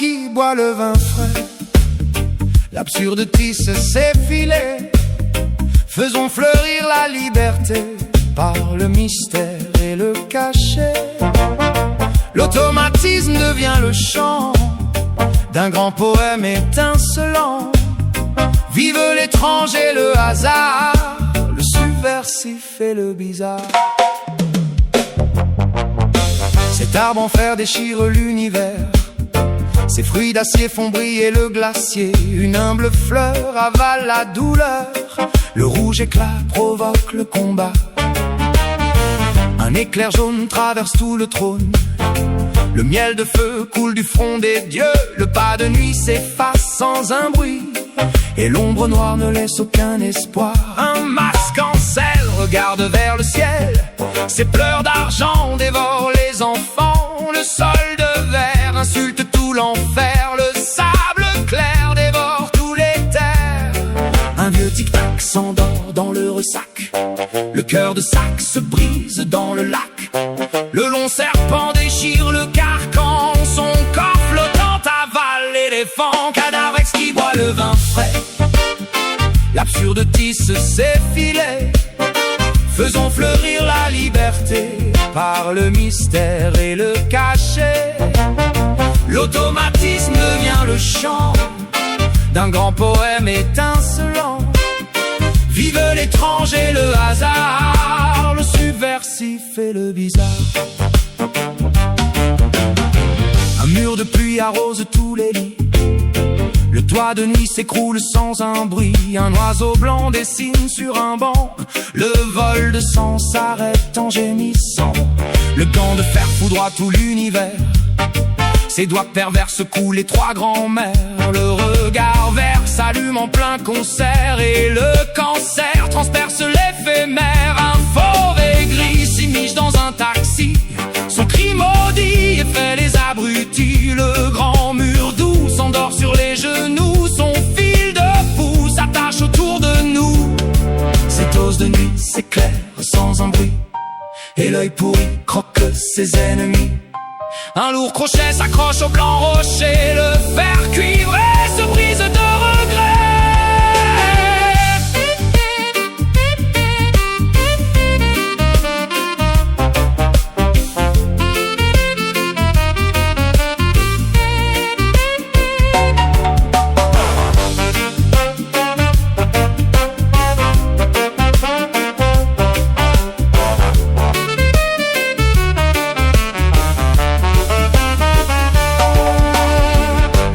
qui boit le vin frais. L'absurde tisse ses filets. Faisons fleurir la liberté par le mystère et le cachet. L'automatisme devient le chant d'un grand poème étincelant. Vive l'étranger, le hasard, le subversif et le bizarre. Cet arbre en fer déchire l'univers. Ses fruits d'acier font briller le glacier. Une humble fleur avale la douleur. Le rouge éclat provoque le combat. Un éclair jaune traverse tout le trône. Le miel de feu coule du front des dieux. Le pas de nuit s'efface sans un bruit. Et l'ombre noire ne laisse aucun espoir. Un masque en sel regarde vers le ciel. Ses pleurs d'argent dévorent les enfants. Le sol de verre insulte tout l'enfer. Le sable clair dévore tous les terres. Un vieux tic-tac s'endort dans le ressac. Le cœur de sac se brise dans le lac. Le long serpent déchire le carcan. Son corps flottant avale l'éléphant. Cadavre qui boit le vin frais. L'absurde tisse ses filets. Faisons fleurir la liberté par le mystère et le cachet. L'automatisme devient le chant d'un grand poème étincelant. Vive l'étranger, le hasard, le subversif et le bizarre. Un mur de pluie arrose tous les lits. Le toit de nuit s'écroule sans un bruit. Un oiseau blanc dessine sur un banc. Le vol de sang s'arrête en gémissant. Le gant de fer foudroie tout l'univers. Ses doigts pervers secouent les trois grands-mères. Le regard vert s'allume en plein concert. Et le cancer transperce l'éphémère. Un fauve aigri s'immisce dans un taxi. Son cri maudit effraie les abrutis. Le grand mur doux s'endort sur les genoux. Son fil de fou s'attache autour de nous. Cette ose de nuit s'éclaire sans un bruit. Et l'œil pourri croque ses ennemis. Un lourd crochet s'accroche au blanc rocher. Le fer cuivré se brise de regret.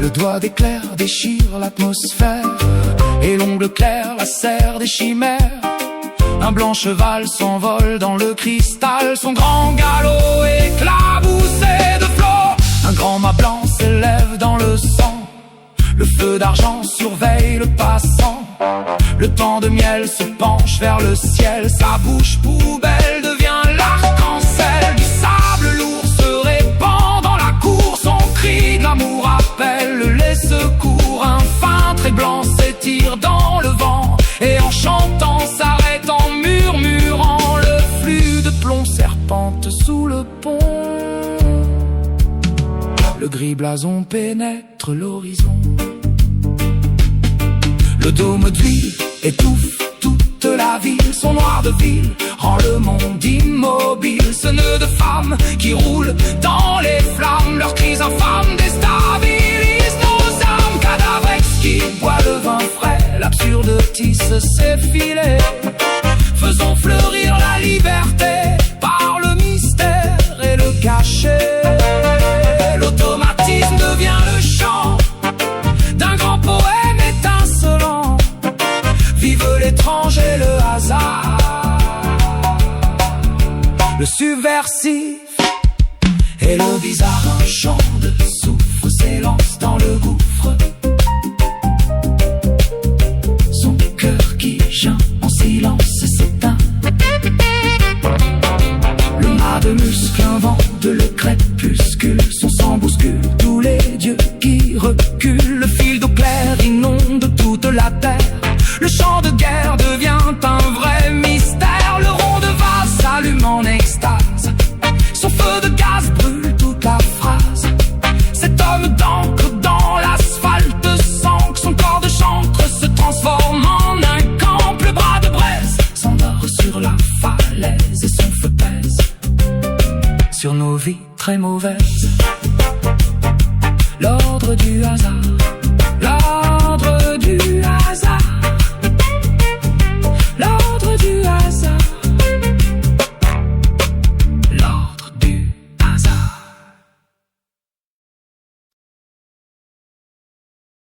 Le doigt d'éclair déchire l'atmosphère. Et l'ongle clair lacère des chimères. Un blanc cheval s'envole dans le cristal. Son grand galop éclaboussé de flots. Un grand mât blanc s'élève dans le sang. Le feu d'argent surveille le passant. Le temps de miel se penche vers le ciel. Sa bouche poubelle devient l'arc-en-ciel. Du sable lourd se répand dans la cour. Son cri de l'amour appelle les secours. Un fin trait blanc s'étire dans le vent. Et en chantant s'arrête en murmurant. Le flux de plomb serpente sous le pont. Le gris blason pénètre l'horizon. Le dôme de l'île étouffe toute la ville. Son noir de ville rend le monde immobile. Ce nœud de femmes qui roulent dans les flammes. Leurs cris infâmes déstabilisent nos âmes. Cadavre qui boit le vin frais. L'absurde tisse ses filets. Faisons fleurir la liberté par le mystère et le cachet. L'automatisme devient le chant d'un grand poème étincelant. Vive l'étranger, le hasard, le subversif et le bizarre. Un chant de souffle s'élance dans le gouffre. Son cœur qui geint en silence s'éteint. Le mât de muscle invente le crépuscule. Son sang bouscule tous les dieux qui reculent. Le fil d'eau claire inonde toute la terre. Le chant de guerre devient un vrai mystère. Le rond de vase s'allume en extase. Son feu de gaz brûle toute la phrase. Cet homme d'encre très mauvaise.